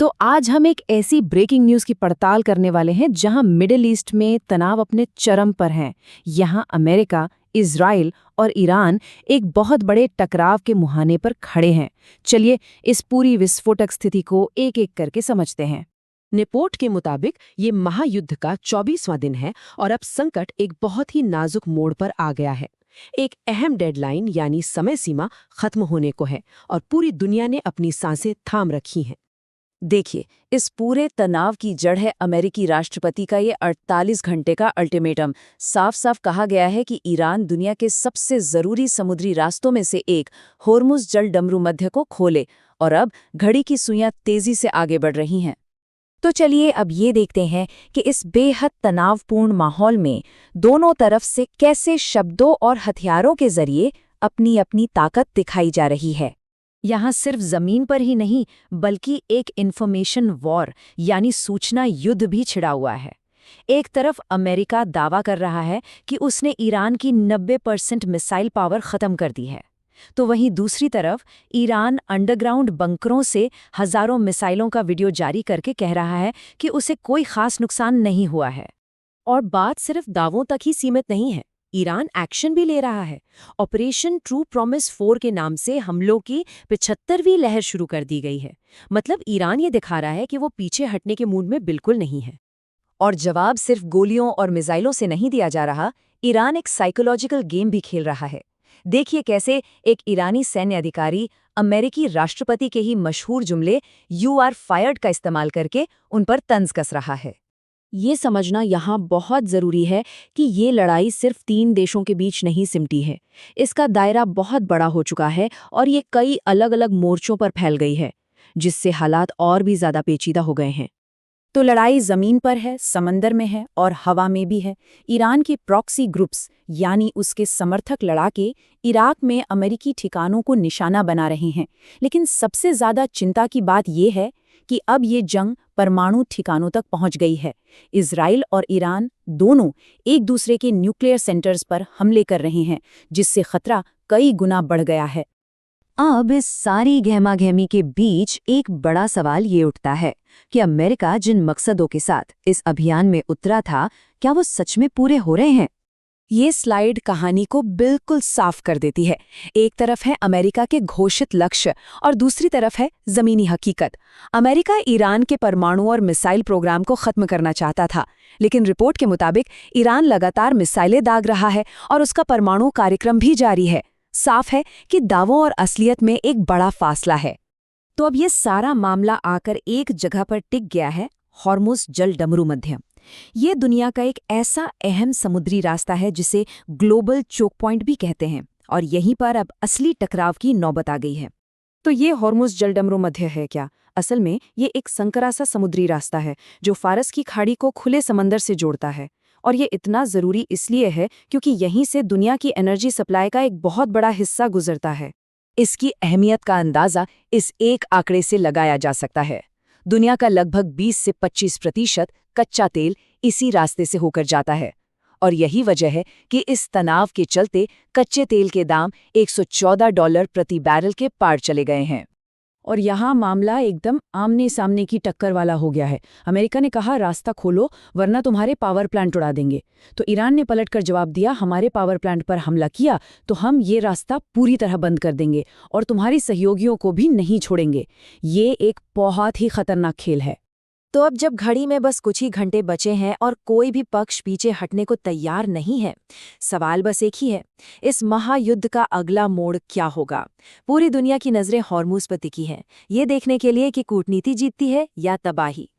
तो आज हम एक ऐसी ब्रेकिंग न्यूज़ की पड़ताल करने वाले हैं जहां मिडिल ईस्ट में तनाव अपने चरम पर हैं। यहां अमेरिका, इजराइल और ईरान एक बहुत बड़े टकराव के मुहाने पर खड़े हैं। चलिए इस पूरी विस्फोटक स्थिति को एक-एक करके समझते हैं। रिपोर्ट के मुताबिक ये महायुद्ध का 24वां दिन है और अब संकट एक बहुत ही नाजुक मोड़ पर आ गया है। एक अहम डेडलाइन यानी समय सीमा खत्म होने को है और पूरी दुनिया ने अपनी सांसें थाम रखी हैं। देखिए, इस पूरे तनाव की जड़ है अमेरिकी राष्ट्रपति का ये 48 घंटे का अल्टीमेटम। साफ साफ कहा गया है कि ईरान दुनिया के सबसे जरूरी समुद्री रास्तों में से एक होर्मुज जल डमरू मध्य को खोले, और अब घड़ी की सुइयां तेजी से आगे बढ़ रही हैं। तो चलिए अब ये देखते हैं कि इस बेहद तनावपूर्ण माहौल में दोनों तरफ से कैसे शब्दों और हथियारों के जरिए अपनी अपनी ताकत दिखाई जा रही है। यहाँ सिर्फ जमीन पर ही नहीं बल्कि एक इन्फॉर्मेशन वॉर यानी सूचना युद्ध भी छिड़ा हुआ है। एक तरफ अमेरिका दावा कर रहा है कि उसने ईरान की 90% मिसाइल पावर खत्म कर दी है, तो वहीं दूसरी तरफ ईरान अंडरग्राउंड बंकरों से हजारों मिसाइलों का वीडियो जारी करके कह रहा है कि उसे कोई खास नुकसान नहीं हुआ है। और बात सिर्फ दावों तक ही सीमित नहीं है, ईरान एक्शन भी ले रहा है। ऑपरेशन ट्रू प्रॉमिस 4 के नाम से हमलों की 75वीं लहर शुरू कर दी गई है। मतलब ईरान ये दिखा रहा है कि वो पीछे हटने के मूड में बिल्कुल नहीं है। और जवाब सिर्फ गोलियों और मिसाइलों से नहीं दिया जा रहा, ईरान एक साइकोलॉजिकल गेम भी खेल रहा है। देखिए कैसे एक ईरानी सैन्य अधिकारी अमेरिकी राष्ट्रपति के ही मशहूर जुमले "यू आर फायर्ड" का इस्तेमाल करके उन पर तंज कस रहा है। ये समझना यहाँ बहुत ज़रूरी है कि ये लड़ाई सिर्फ 3 देशों के बीच नहीं सिमटी है। इसका दायरा बहुत बड़ा हो चुका है और ये कई अलग अलग मोर्चों पर फैल गई है, जिससे हालात और भी ज़्यादा पेचीदा हो गए हैं। तो लड़ाई ज़मीन पर है, समंदर में है और हवा में भी है। ईरान के प्रॉक्सी ग्रुप्स यानी उसके समर्थक लड़ाके इराक में अमेरिकी ठिकानों को निशाना बना रहे हैं। लेकिन सबसे ज़्यादा चिंता की बात यह है कि अब ये जंग परमाणु ठिकानों तक पहुंच गई है। इजराइल और ईरान दोनों एक दूसरे के न्यूक्लियर सेंटर्स पर हमले कर रहे हैं, जिससे खतरा कई गुना बढ़ गया है। अब इस सारी गहमागहमी के बीच एक बड़ा सवाल ये उठता है कि अमेरिका जिन मकसदों के साथ इस अभियान में उतरा था, क्या वो सच में पूरे हो रहे हैं? ये स्लाइड कहानी को बिल्कुल साफ कर देती है। एक तरफ है अमेरिका के घोषित लक्ष्य और दूसरी तरफ है जमीनी हकीकत। अमेरिका ईरान के परमाणु और मिसाइल प्रोग्राम को खत्म करना चाहता था, लेकिन रिपोर्ट के मुताबिक ईरान लगातार मिसाइलें दाग रहा है और उसका परमाणु कार्यक्रम भी जारी है। साफ है कि दावों और असलियत में एक बड़ा फासला है। तो अब ये सारा मामला आकर एक जगह पर टिक गया है, हॉर्मुज जल डमरू मध्य। ये दुनिया का एक ऐसा अहम समुद्री रास्ता है जिसे ग्लोबल चोक पॉइंट भी कहते हैं, और यहीं पर अब असली टकराव की नौबत आ गई है। तो ये हॉर्मुज जल डमरू मध्य है क्या? असल में ये एक संकरा सा समुद्री रास्ता है जो फारस की खाड़ी को खुले समंदर से जोड़ता है। और ये इतना ज़रूरी इसलिए है क्योंकि यहीं से दुनिया की एनर्जी सप्लाई का एक बहुत बड़ा हिस्सा गुजरता है। इसकी अहमियत का अंदाज़ा इस एक आंकड़े से लगाया जा सकता है। दुनिया का लगभग 20 से 25% कच्चा तेल इसी रास्ते से होकर जाता है, और यही वजह है कि इस तनाव के चलते कच्चे तेल के दाम $114 प्रति बैरल के पार चले गए हैं। और यहाँ मामला एकदम आमने सामने की टक्कर वाला हो गया है। अमेरिका ने कहा रास्ता खोलो वरना तुम्हारे पावर प्लांट उड़ा देंगे, तो ईरान ने पलटकर जवाब दिया हमारे पावर प्लांट पर हमला किया तो हम ये रास्ता पूरी तरह बंद कर देंगे और तुम्हारी सहयोगियों को भी नहीं छोड़ेंगे। ये एक बहुत ही खतरनाक खेल है। तो अब जब घड़ी में बस कुछ ही घंटे बचे हैं और कोई भी पक्ष पीछे हटने को तैयार नहीं है, सवाल बस एक ही है, इस महायुद्ध का अगला मोड़ क्या होगा? पूरी दुनिया की नज़रें हॉर्मुज पर टिकी हैं, ये देखने के लिए कि कूटनीति जीतती है या तबाही।